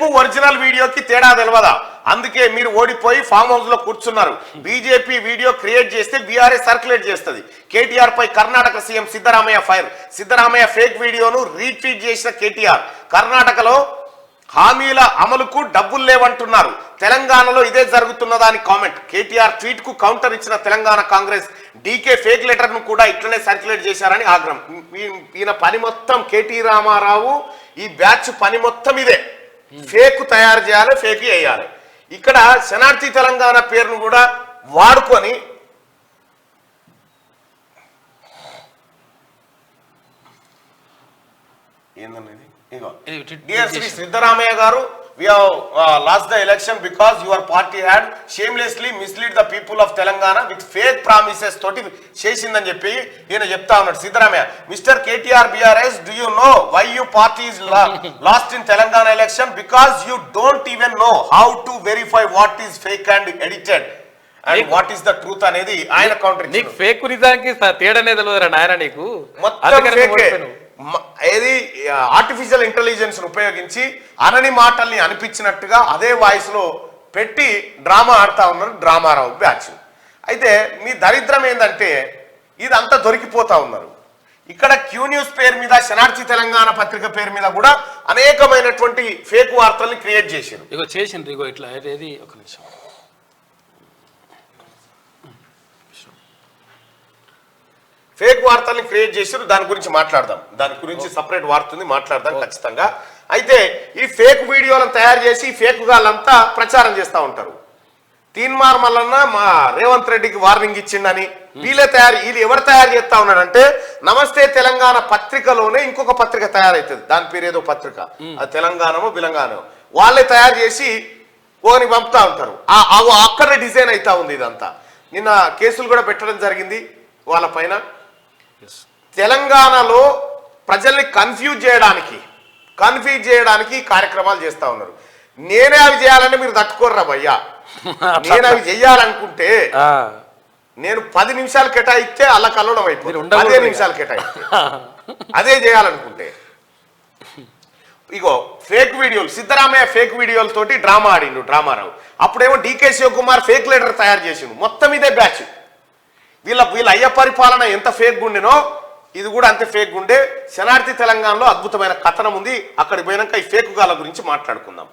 Fake original వీడియోకి తేడా తెలియదా? అందుకే మీరు ఓడిపోయి ఫామ్ హౌస్ లో కూర్చున్నారు. బీజేపీ వీడియో క్రియేట్ చేస్తే బీఆర్ఎస్ సర్క్యులేట్ చేస్తుంది. కేటీఆర్ పై Karnataka CM Siddaramaiah fire. Siddaramaiah fake వీడియోను రీట్వీట్ చేసిన కేటీఆర్ కర్ణాటకలో హామీల అమలుకు డబ్బులు లేవంటున్నారు. తెలంగాణలో ఇదే జరుగుతున్నదా అని కామెంట్. కేటీఆర్ ట్వీట్ కు కౌంటర్ ఇచ్చిన తెలంగాణ కాంగ్రెస్ డీకే ఫేక్ లెటర్ ను కూడా ఇట్లనే సర్క్యులేట్ చేశారని ఆగ్రహం. ఈయన పని మొత్తం కేటీ రామారావు ఈ బ్యాచ్ పని మొత్తం ఇదే. ఫేక్ తయారు చేయాలి, ఫేక్ వేయాలి. ఇక్కడ శనార్థి తెలంగాణ పేరును కూడా వాడుకొని ఏందన్నది DSP సిద్ధరామయ్య గారు, we have lost the election because your party had shamelessly misled the people of Telangana with fake promises తోటి చేసిందని చెప్పి ఈయన చెప్తా ఉన్నాడు Siddaramaiah. Mister KTR BRS, do you know why your party is lost in Telangana election? Because you don't even know how to verify what is fake and edited and what is the truth అనేది ఆయన counter. నీకు fake నిజానికి తేడా అనేది తెలియదురా నాయన, నీకు మొత్తం ఏది ఆర్టిఫిషియల్ ఇంటెలిజెన్స్ ఉపయోగించి అనని మాటల్ని అనిపించినట్టుగా అదే వాయిస్ లో పెట్టి డ్రామా ఆడుతా ఉన్నారు డ్రామారావు బ్యాచ్. అయితే మీ దరిద్రం ఏంటంటే ఇదంతా దొరికిపోతా ఉన్నారు. ఇక్కడ క్యూ న్యూస్ పేరు మీద, శనార్థి తెలంగాణ పత్రిక పేరు మీద కూడా అనేకమైనటువంటి ఫేక్ వార్తల్ని క్రియేట్ చేశారు. ఇగో ఇట్లా ఏది ఒక నిమిషం ఫేక్ వార్తల్ని క్రియేట్ చేశారు. దాని గురించి మాట్లాడదాం, దాని గురించి సపరేట్ వార్త ఉంది, మాట్లాడదాం ఖచ్చితంగా. అయితే ఈ ఫేక్ వీడియోలను తయారు చేసి ఫేక్ గాళ్ళంతా ప్రచారం చేస్తూ ఉంటారు. తీన్మార్ మల్లన్న మా రేవంత్ రెడ్డికి వార్నింగ్ ఇచ్చిండని వీళ్ళు ఎవరు తయారు చేస్తా ఉన్నాడంటే నమస్తే తెలంగాణ పత్రికలోనే ఇంకొక పత్రిక తయారవుతుంది. దాని పేరు ఏదో పత్రిక, అది తెలంగాణమో బిలంగానో, వాళ్ళే తయారు చేసి ఓని పంపుతా ఉంటారు. అక్కడే డిజైన్ అవుతా ఉంది ఇదంతా. నిన్న కేసులు కూడా పెట్టడం జరిగింది వాళ్ళ పైన. తెలంగాణలో ప్రజల్ని కన్ఫ్యూజ్ చేయడానికి కార్యక్రమాలు చేస్తా ఉన్నారు. నేనే అవి చేయాలని మీరు తట్టుకోర్రా భయ్యా. నేను అవి చెయ్యాలనుకుంటే నేను 10 నిమిషాలు కేటాయిస్తే అలా కలవడం అయిపోతుంది. 10 నిమిషాలు కేటాయిస్తే అదే చేయాలనుకుంటే. ఇగో ఫేక్ వీడియోలు, సిద్ధరామయ్య ఫేక్ వీడియోలతోటి డ్రామా ఆడిండు డ్రామారావు. అప్పుడేమో డీకే శివకుమార్ ఫేక్ లెటర్ తయారు చేసిండు. మొత్తం ఇదే బ్యాచ్. వీళ్ళ అయ్య పరిపాలన ఎంత ఫేక్ గుండెనో ఇది కూడా అంతే ఫేక్ గుండే. శనార్థి తెలంగాణలో అద్భుతమైన కథనం ఉంది. అక్కడికి పోయినాక ఈ ఫేక్ గాల గురించి మాట్లాడుకుందాం.